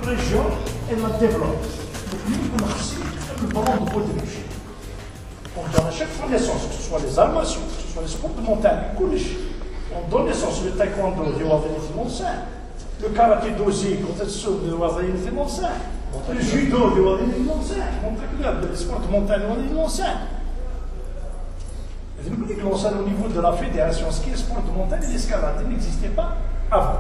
région, elle la développe. Donc, nous, on a aussi le ballon de Baudruche. On donne à chaque fois naissance, que ce soit les arts martiaux, que ce soit les sports de montagne, on donne naissance le taekwondo, le karaté d'Ozi, le judo, le sport de montagne, au niveau de la fédération, ce qui est sport de montagne et l'escalade, il n'existait pas avant.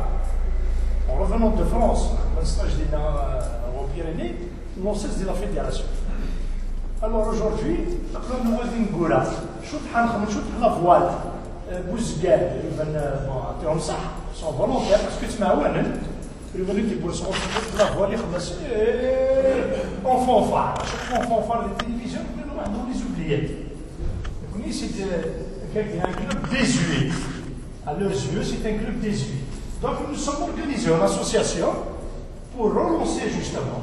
En revenant de France, un stage en Pyrénées, nous on cesse de la fédération. Alors aujourd'hui, nous avons la voile, Bouzgad, ils sont volontaires parce que tu m'as dit que la voile, en fanfare. Chaque fois en fanfare de télévision, nous les oubliés. C'est un club désuet. À leurs yeux, c'est un club désuet. Donc nous sommes organisés en association pour relancer justement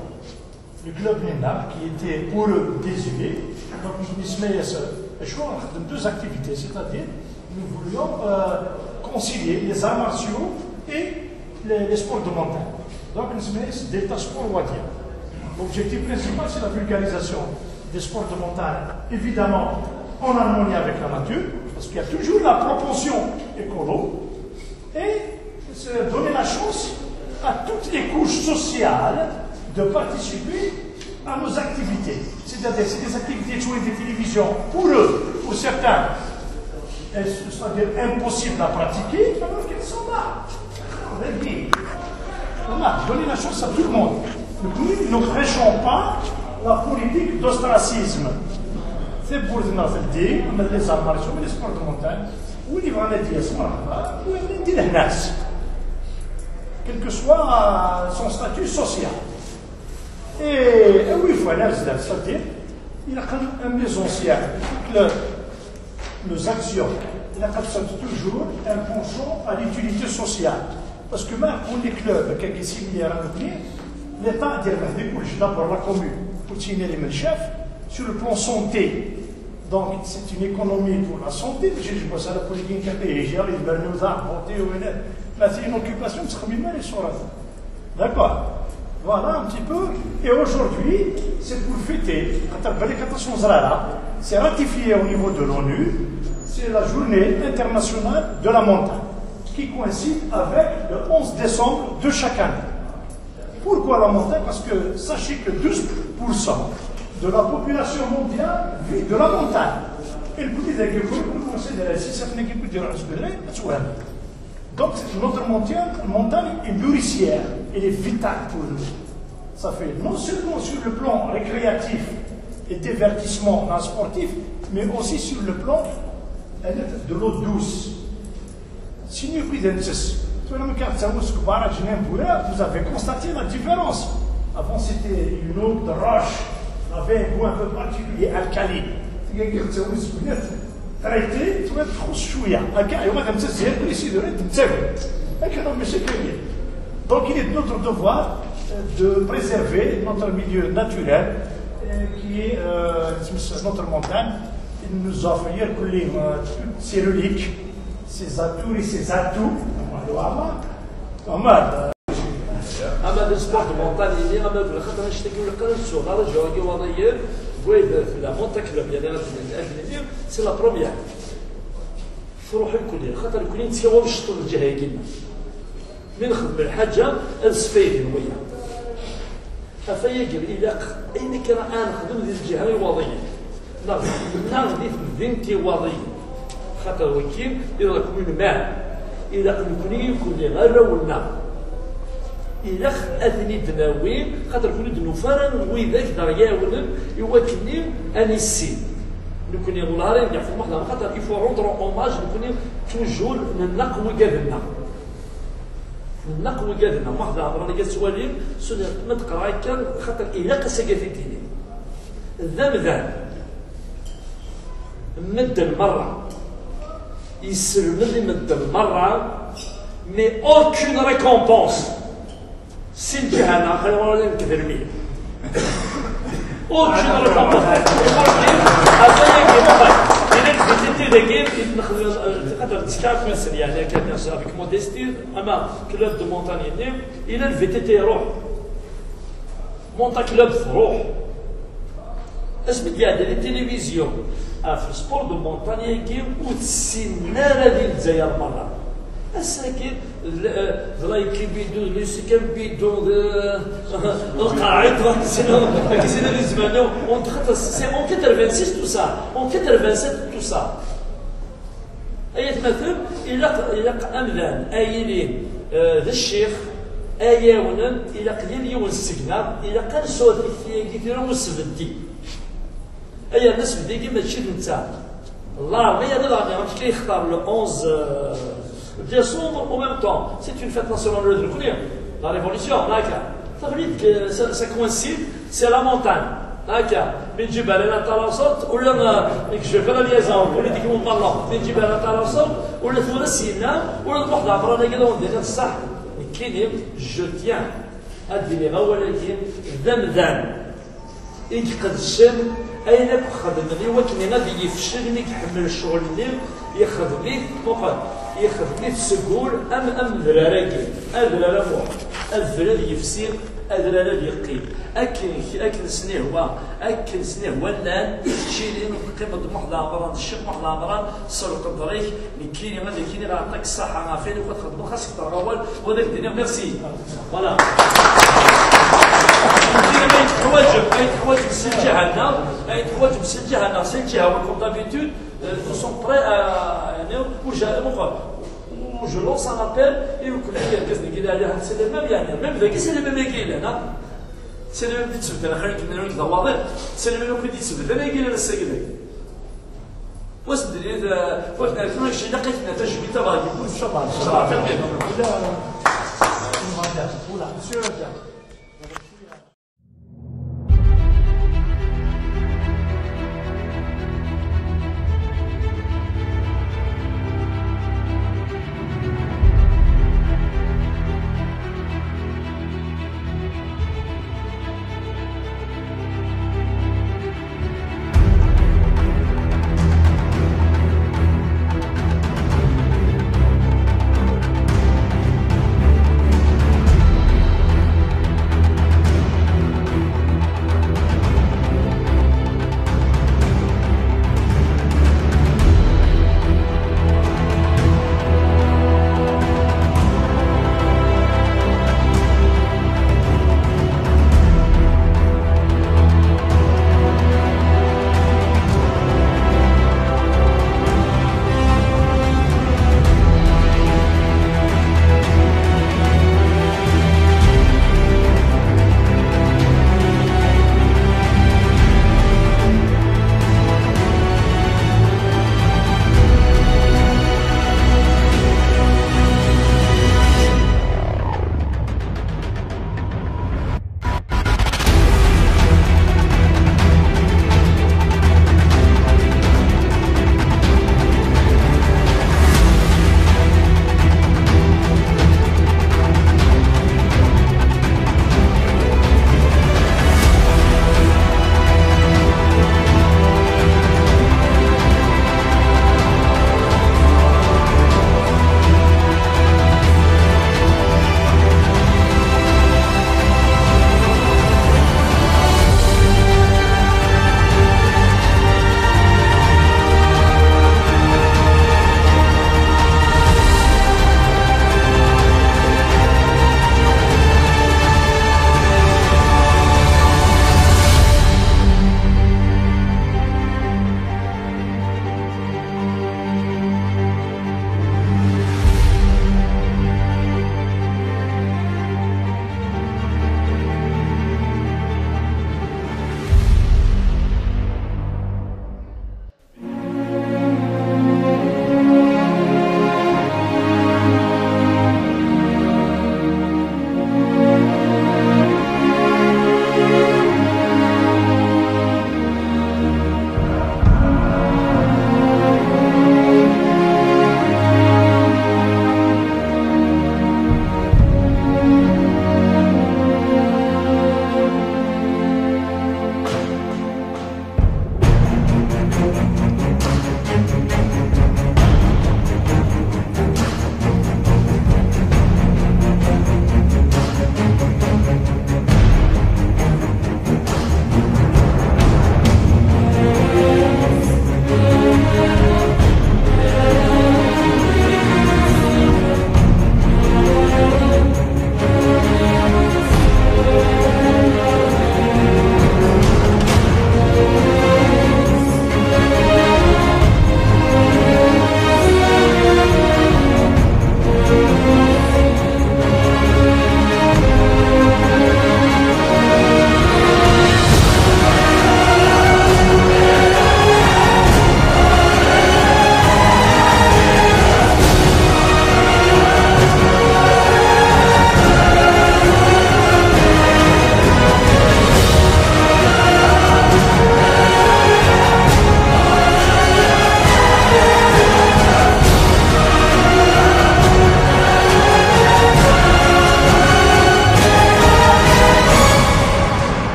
le club NENA qui était pour eux désuet. Donc nous avons choix de deux activités, c'est-à-dire nous voulions concilier les arts martiaux et les sports de montagne. Donc nous avons des sports loisirs. L'objectif principal, c'est la vulgarisation des sports de montagne, évidemment en harmonie avec la nature, parce qu'il y a toujours la proportion écolo, et donner la chance à toutes les couches sociales de participer à nos activités. C'est-à-dire, c'est des activités de jouer des télévisions pour eux, pour certains, c'est-à-dire impossible à pratiquer, alors qu'elles sont là. On a donné la chance à tout le monde. Nous ne prêchons pas la politique d'ostracisme. C'est pour les arts martiaux, les sports de montagne, où il va dire où il dit les nas, quel que soit son statut social. Et oui, il faut aller c'est-à-dire, il a un maison ancien, les actions, il a toujours un penchant à l'utilité sociale. Parce que même pour les clubs qui sont similaires à nous, l'État a dit d'abord la commune, pour signer les chefs, sur le plan santé. Donc c'est une économie pour la santé, je pense à la politique c'est une occupation de d'accord. Voilà un petit peu. Et aujourd'hui, c'est pour fêter, c'est ratifié au niveau de l'ONU, c'est la journée internationale de la montagne, qui coïncide avec le 11 décembre de chaque année. Pourquoi la montagne? Parce que sachez que 12% de la population mondiale vit de la montagne. Et le petit agricole, on considère si ça n'est que dire donc notre montagne est nourricière, elle est vitale pour nous. Ça fait non seulement sur le plan récréatif et divertissement sportif, mais aussi sur le plan de l'eau douce. Si nous vous avez constaté la différence. Avant c'était une eau de roche, avait un goût un peu particulier, alcaline. traité, tu vas trop chouïa. Donc il est de notre devoir de préserver notre milieu naturel qui est notre montagne. Il nous offre toutes ses reliques, ses atouts et ses atouts. أما السبورت مونتاني أما في الخطر نشتكي ولا نسوق على جوجي وضيق وين في لا مونتا كلوب يعني الأجنبي سي لا بروميير تروح الكلية خاطر الكلية نتساوى بالشطر الجهة كيما من نخدم الحاجة السفيد ويا أفيا قبل إلا أين كان أنا نخدم ذي الجهة الوضعية نغدي في الفينتي وضعية خاطر وكيل إذا كون ماء إذا كون لي غير والنار إلا أذني دناوين خاطر كل دنوفان ويذاك دريا ولن يوكلني أني السين نكون يقول هاري نعرف المخدم خاطر يفو روندرو أوماج نكون توجور ننقوي قادنا ننقوي قادنا واحدة عبر لي سوالين سنة ما تقرا كان خاطر إلا قسقاتيني ذم ذم مد المرة يسلمني مد المرة mais aucune récompense. C'est le jahana, on va le faire mieux. Aucune récompense. avec modestie, un club de montagne, il a le VTT roux. مونتا كلوب تروح اسمك قاعد لي التلفزيون في السبور دو مونتانيا كي وتسنارة ديال الجزائر مرة الساكن لايكي بيدو لي سكان بيدو القاعد كيسينا لي زمان اون سي اون 86 تو سا اون 87 تو سا اي مثل الى املان ايلين ذا الشيخ اياونا الى قليل يوم السكنه الى قال صوت كيديروا مسبدي اي الناس بدي ماشي نتا الله ما يدير غادي كيختار لو 11 décembre en même temps. C'est une fête nationale de l'Ukraine, la révolution. Ça veut dire que ça coïncide, c'est la montagne. من جبل الأطلسات ولا je fais la liaison politiquement parlant من جبل الأطلسات ولا ثورة سينا ولا واحد عبرنا كذا وندير الصح كاين جو تيان هادي اللي ولكن ذمذان يقدسم اينك خدمني ولكن غادي يفشلني يحمل الشغل اللي يخدمني فقط يخدمني تسقول ام ذراراكي ذرارا فوق الذرار يفسير ذرارا يقيم اكل سنيه هو اكل سنيه هو الان تشيلين قيمه محض عبران الشيخ محض عبران سرق الطريق كاين غادي كاين راه عطاك الصحه ما فين وكتخدم خاصك تغول وهذاك الدنيا ميرسي فوالا اي حوايج مسجله عندنا اي حوايج مسجله عندنا مسجله وكم دابيتود nous sommes prêts à je lance un appel et vous connaissez c'est le même même c'est le même c'est le même c'est le même واش ندير واش نعرفوا شي لقيتنا تجربه باغي نقول ان شاء الله